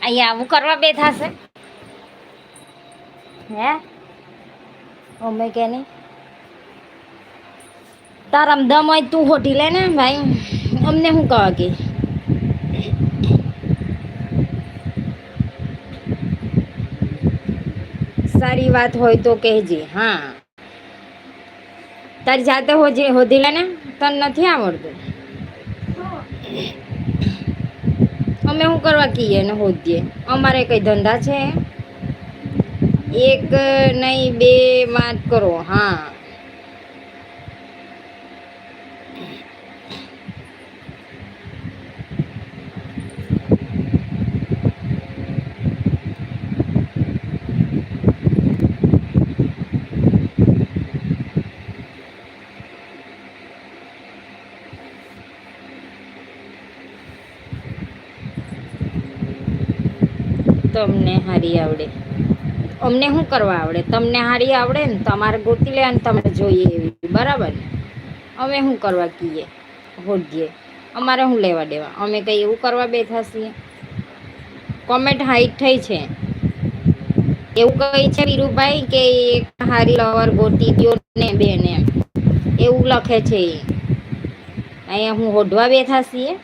અહીંયા આવું કરવા બેઠા છે હે અમે કે નહીં તારામ દમ હોય તું હોટી લે ને ભાઈ અમને શું કહે કે સારી વાત હોય તો કહેજે હા તારી જાતે હોધી લે ને તને નથી આવડતું અમે શું કરવા કહીએ ને હોદીએ અમારે કઈ ધંધા છે એક નહીં બે વાત કરો હા તમને હારી આવડે અમને શું કરવા આવડે તમને હારી આવડે ને તમારે ગોતી લે અને તમે જોઈએ એવી બરાબર ને અમે શું કરવા કહીએ હોડીએ અમારે શું લેવા દેવા અમે કંઈ એવું કરવા બેઠા છીએ કોમેન્ટ હાઈટ થઈ છે એવું કહે છે વીરુભાઈ કે એક હારી લવર ગોતી દ્યો ને બેન એમ એવું લખે છે અહીંયા હું હોડવા બેઠા છીએ